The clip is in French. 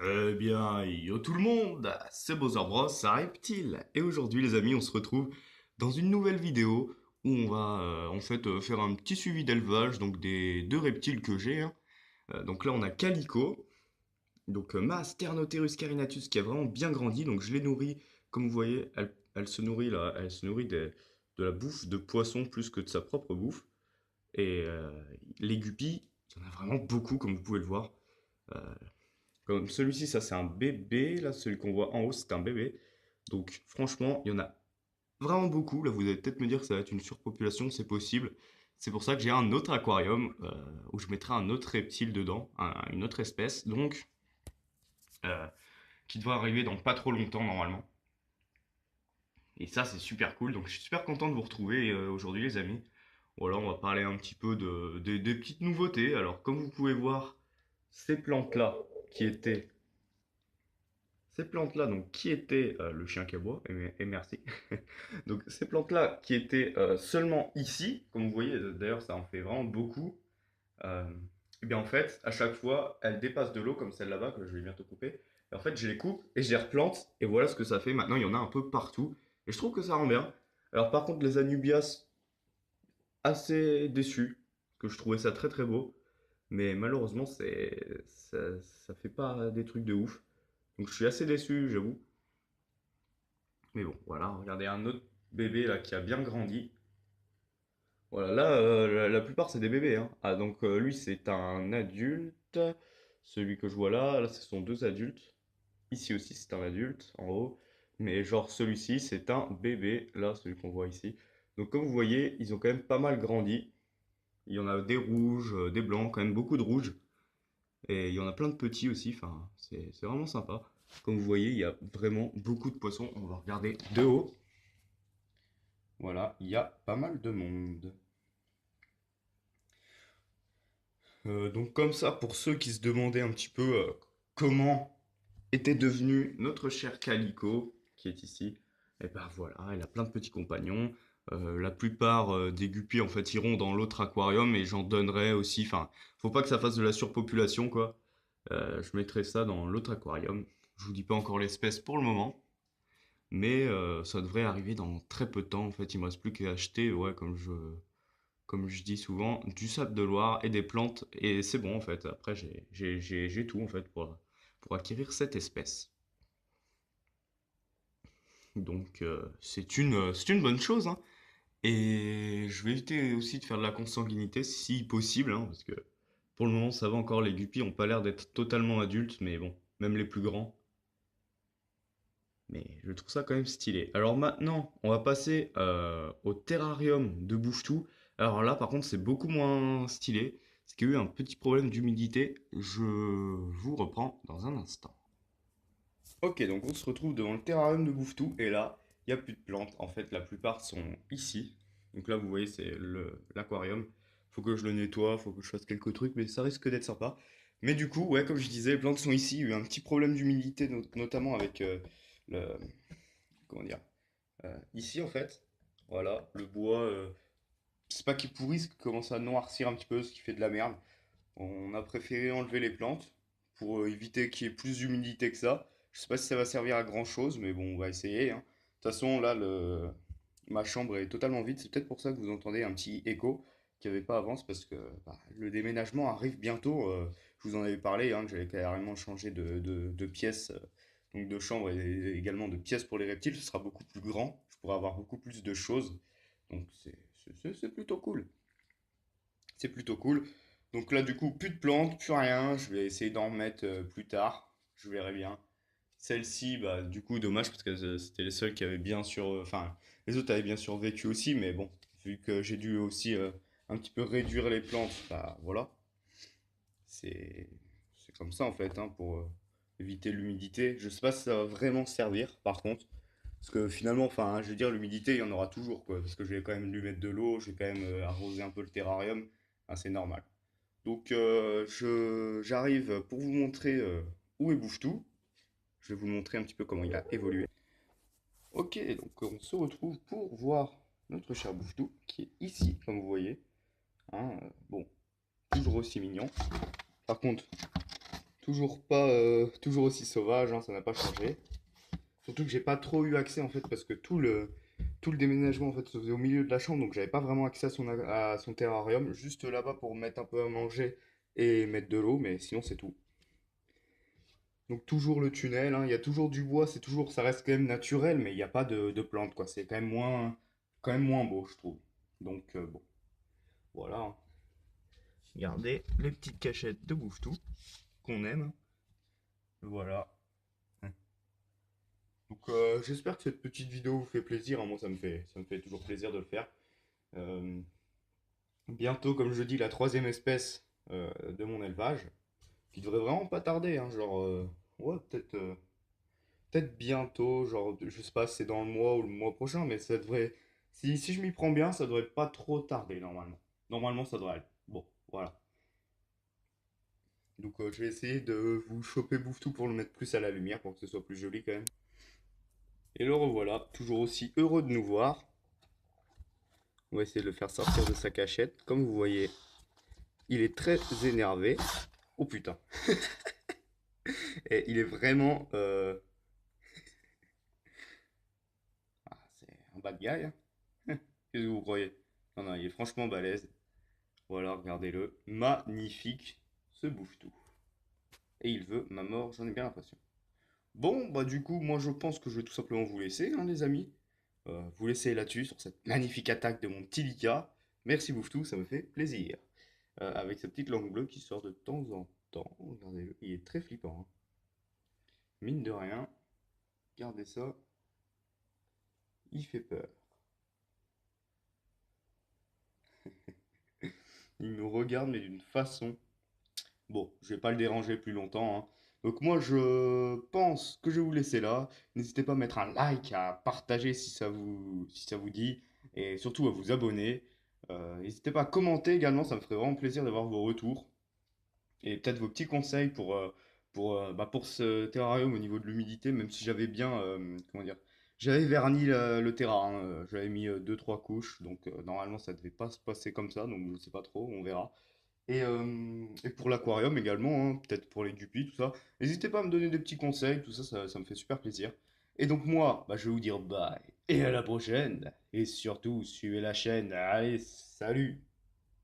Eh bien, yo tout le monde, c'est Bowser Bros, c'est Reptile. Et aujourd'hui les amis, on se retrouve dans une nouvelle vidéo où on va faire un petit suivi d'élevage donc des deux reptiles que j'ai, hein. Donc là on a Calico, donc ma Sternotherus carinatus qui a vraiment bien grandi, donc je l'ai nourrie, comme vous voyez, elle se nourrit là, elle se nourrit de la bouffe de poisson plus que de sa propre bouffe. Et les guppies, il y en a vraiment beaucoup comme vous pouvez le voir. Euh, Comme celui-ci, ça c'est un bébé. Là, celui qu'on voit en haut, c'est un bébé. Donc, franchement, il y en a vraiment beaucoup. Là, vous allez peut-être me dire que ça va être une surpopulation, c'est possible. C'est pour ça que j'ai un autre aquarium où je mettrai un autre reptile dedans, une autre espèce, donc euh, qui devrait arriver dans pas trop longtemps normalement. Et ça, c'est super cool. Donc, je suis super content de vous retrouver aujourd'hui, les amis. Voilà, on va parler un petit peu des petites nouveautés. Alors, comme vous pouvez voir, ces plantes-là qui étaient Ces plantes-là, donc qui étaient le chien qui aboie, et merci. Donc ces plantes-là qui étaient seulement ici, comme vous voyez, d'ailleurs ça en fait vraiment beaucoup. euh, et bien en fait, à chaque fois, elles dépassent de l'eau comme celle là-bas que je vais bientôt couper. Et en fait, je les coupe et je les replante. Et voilà ce que ça fait. Maintenant, il y en a un peu partout. Et je trouve que ça rend bien. Alors par contre, les anubias, assez déçus, parce que je trouvais ça très très beau. Mais malheureusement, ça fait pas des trucs de ouf. Donc je suis assez déçu, j'avoue. Mais bon, voilà, regardez un autre bébé là qui a bien grandi. Voilà, là, la plupart c'est des bébés, hein. Ah, donc lui c'est un adulte. Celui que je vois là, là ce sont deux adultes. Ici aussi c'est un adulte, en haut. Mais genre celui-ci c'est un bébé, là, celui qu'on voit ici. Donc comme vous voyez, ils ont quand même pas mal grandi. Il y en a des rouges, des blancs, quand même beaucoup de rouges. Et il y en a plein de petits aussi, enfin, c'est vraiment sympa. Comme vous voyez, il y a vraiment beaucoup de poissons. On va regarder de haut. Voilà, il y a pas mal de monde. Donc comme ça, pour ceux qui se demandaient un petit peu comment était devenu notre cher Calico, qui est ici, et ben voilà, il a plein de petits compagnons. La plupart des guppies en fait iront dans l'autre aquarium et j'en donnerai aussi. Enfin, faut pas que ça fasse de la surpopulation quoi. Je mettrai ça dans l'autre aquarium. Je vous dis pas encore l'espèce pour le moment, mais ça devrait arriver dans très peu de temps. En fait, il me reste plus qu'à acheter, ouais, comme je dis souvent, du sable de Loire et des plantes, et c'est bon en fait. Après, j'ai tout en fait pour acquérir cette espèce. Donc, c'est une bonne chose, hein. Et je vais éviter aussi de faire de la consanguinité si possible, hein, parce que pour le moment, ça va encore. Les guppies ont pas l'air d'être totalement adultes, mais bon, même les plus grands. Mais je trouve ça quand même stylé. Alors maintenant, on va passer au terrarium de Bouvetou. Alors là, par contre, c'est beaucoup moins stylé. Parce qu'il y a eu un petit problème d'humidité. Je vous reprends dans un instant. Ok, donc on se retrouve devant le terrarium de Bouvetou. Et là, il n'y a plus de plantes. En fait, la plupart sont ici. Donc là, vous voyez, c'est l'aquarium. Faut que je le nettoie, faut que je fasse quelques trucs, mais ça risque d'être sympa. Mais du coup, ouais, comme je disais, les plantes sont ici. Il y a eu un petit problème d'humidité, notamment avec le, comment dire, ici en fait, voilà, le bois, c'est pas qu'il pourrisse, qu'il commence à noircir un petit peu, ce qui fait de la merde. On a préféré enlever les plantes pour éviter qu'il y ait plus d'humidité que ça. Je sais pas si ça va servir à grand chose, mais bon, on va essayer, hein. De toute façon, là, ma chambre est totalement vide. C'est peut-être pour ça que vous entendez un petit écho qu'il n'y avait pas avant, c'est parce que bah, le déménagement arrive bientôt. Je vous en avais parlé, hein, que j'allais carrément changer de pièce, donc de chambre et également de pièce pour les reptiles. Ce sera beaucoup plus grand. Je pourrai avoir beaucoup plus de choses. Donc c'est plutôt cool. C'est plutôt cool. Donc là, du coup, plus de plantes, plus rien. Je vais essayer d'en remettre plus tard. Je verrai bien. Celle-ci, bah, du coup, dommage parce que c'était les seuls qui avaient bien enfin, les autres avaient bien survécu aussi, mais bon, vu que j'ai dû aussi un petit peu réduire les plantes, bah voilà, c'est c'est comme ça en fait, hein, pour éviter l'humidité. Je sais pas si ça va vraiment servir, par contre, parce que finalement, enfin, je veux dire, l'humidité, il y en aura toujours, quoi, parce que je vais quand même lui mettre de l'eau, je vais quand même arroser un peu le terrarium, hein, c'est normal. Donc, j'arrive pour vous montrer où est Bouvetou. Je vais vous montrer un petit peu comment il a évolué. Ok, donc on se retrouve pour voir notre cher Bouvetou, qui est ici, comme vous voyez. Hein, bon, toujours aussi mignon. Par contre, Toujours pas, toujours aussi sauvage, hein, ça n'a pas changé. Surtout que j'ai pas trop eu accès en fait parce que tout le déménagement en fait se faisait au milieu de la chambre donc j'avais pas vraiment accès à son terrarium, juste là-bas pour mettre un peu à manger et mettre de l'eau, mais sinon c'est tout. Donc toujours le tunnel, hein, il y a toujours du bois, ça reste quand même naturel, mais il n'y a pas de plantes quoi. C'est quand même moins beau je trouve. Donc bon, voilà, hein. Regardez les petites cachettes de Bouffe-Tout qu'on aime. Voilà. Donc j'espère que cette petite vidéo vous fait plaisir, hein. Moi ça me fait toujours plaisir de le faire. Euh, Bientôt, comme je dis, la troisième espèce de mon élevage, qui devrait vraiment pas tarder, hein, genre, ouais, peut-être bientôt, genre, je sais pas si c'est dans le mois ou le mois prochain, mais ça devrait, si je m'y prends bien, ça devrait pas trop tarder, normalement. Normalement, ça devrait aller. Bon, voilà. Donc, je vais essayer de vous choper Bouffe-Tout pour le mettre plus à la lumière, pour que ce soit plus joli quand même. Et le revoilà, toujours aussi heureux de nous voir. On va essayer de le faire sortir de sa cachette. Comme vous voyez, il est très énervé. Oh putain. Et il est vraiment... c'est un bad guy, hein. Qu'est-ce que vous croyez? Non, non, il est franchement balèze. Voilà, regardez-le. Magnifique. Se bouffe tout. Et il veut ma mort, j'en ai bien l'impression. Bon, bah du coup, moi je pense que je vais tout simplement vous laisser, hein, les amis. Vous laisser là-dessus, sur cette magnifique attaque de mon petit Lika. Merci Bouffe-Tout, ça me fait plaisir. Avec sa petite langue bleue qui sort de temps en temps. Regardez-le, il est très flippant, hein. Mine de rien, regardez ça, il fait peur. Il me regarde, mais d'une façon. Bon, je vais pas le déranger plus longtemps, hein. Donc moi, je pense que je vais vous laisser là. N'hésitez pas à mettre un like, à partager si ça vous dit, et surtout à vous abonner. N'hésitez pas à commenter également, ça me ferait vraiment plaisir d'avoir vos retours. Et peut-être vos petits conseils pour ce terrarium au niveau de l'humidité, même si j'avais bien, comment dire, j'avais verni le terrain, hein, j'avais mis deux trois couches, donc normalement ça devait pas se passer comme ça, donc je sais pas trop, on verra. Et pour l'aquarium également, hein, peut-être pour les guppies, tout ça. N'hésitez pas à me donner des petits conseils, tout ça, ça me fait super plaisir. Et donc moi, bah, je vais vous dire bye et à la prochaine. Et surtout, suivez la chaîne. Allez, salut!